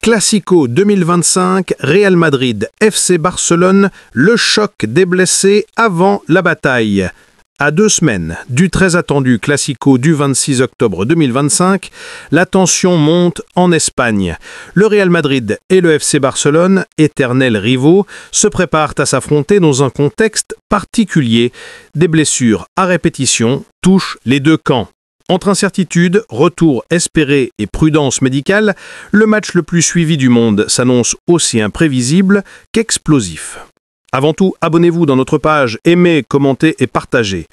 Classico 2025, Real Madrid, FC Barcelone, le choc des blessés avant la bataille. À 2 semaines du très attendu Classico du 26 octobre 2025, la tension monte en Espagne. Le Real Madrid et le FC Barcelone, éternels rivaux, se préparent à s'affronter dans un contexte particulier. Des blessures à répétition touchent les deux camps. Entre incertitude, retour espéré et prudence médicale, le match le plus suivi du monde s'annonce aussi imprévisible qu'explosif. Avant tout, abonnez-vous dans notre page, aimez, commentez et partagez.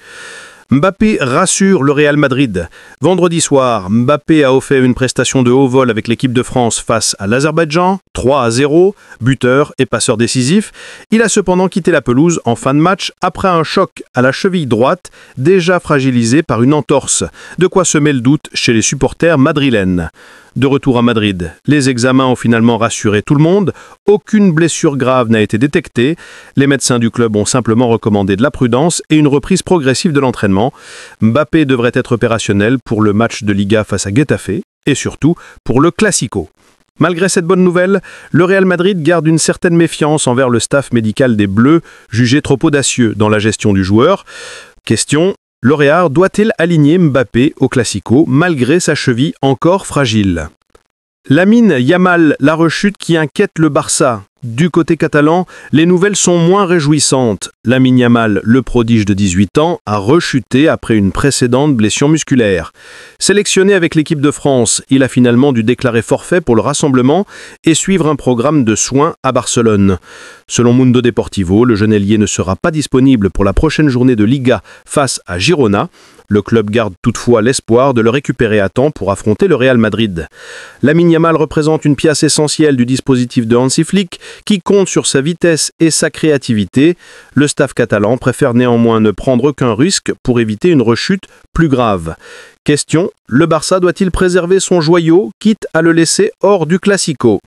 Mbappé rassure le Real Madrid. Vendredi soir, Mbappé a offert une prestation de haut vol avec l'équipe de France face à l'Azerbaïdjan, 3-0, buteur et passeur décisif. Il a cependant quitté la pelouse en fin de match après un choc à la cheville droite, déjà fragilisée par une entorse. De quoi semer le doute chez les supporters madrilènes. De retour à Madrid, les examens ont finalement rassuré tout le monde. Aucune blessure grave n'a été détectée. Les médecins du club ont simplement recommandé de la prudence et une reprise progressive de l'entraînement. Mbappé devrait être opérationnel pour le match de Liga face à Getafe et surtout pour le Classico. Malgré cette bonne nouvelle, le Real Madrid garde une certaine méfiance envers le staff médical des Bleus, jugé trop audacieux dans la gestion du joueur. Question: le Real doit-il aligner Mbappé au Classico malgré sa cheville encore fragile? Lamine Yamal, la rechute qui inquiète le Barça. Du côté catalan, les nouvelles sont moins réjouissantes. Lamine Yamal, le prodige de 18 ans, a rechuté après une précédente blessure musculaire. Sélectionné avec l'équipe de France, il a finalement dû déclarer forfait pour le rassemblement et suivre un programme de soins à Barcelone. Selon Mundo Deportivo, le jeune ailier ne sera pas disponible pour la prochaine journée de Liga face à Girona. Le club garde toutefois l'espoir de le récupérer à temps pour affronter le Real Madrid. Lamine Yamal représente une pièce essentielle du dispositif de Hansi Flick qui compte sur sa vitesse et sa créativité. Le staff catalan préfère néanmoins ne prendre aucun risque pour éviter une rechute plus grave. Question: le Barça doit-il préserver son joyau, quitte à le laisser hors du Classico?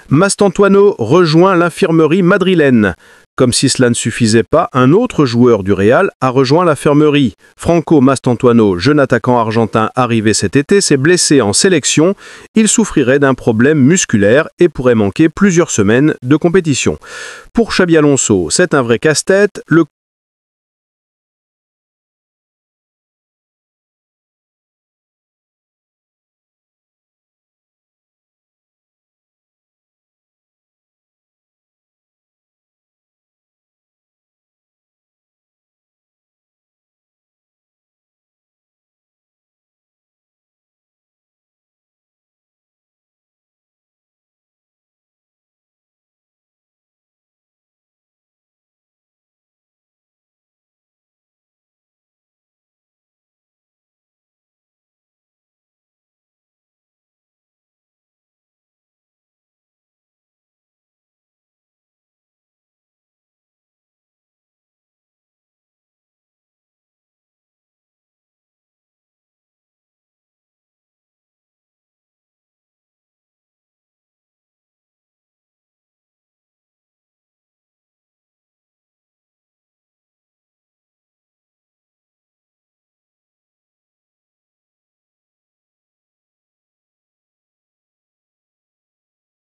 Mastantuono rejoint l'infirmerie madrilène. Comme si cela ne suffisait pas, un autre joueur du Real a rejoint l'infirmerie. Franco Mastantuono, jeune attaquant argentin arrivé cet été, s'est blessé en sélection. Il souffrirait d'un problème musculaire et pourrait manquer plusieurs semaines de compétition. Pour Xabi Alonso, c'est un vrai casse-tête. Le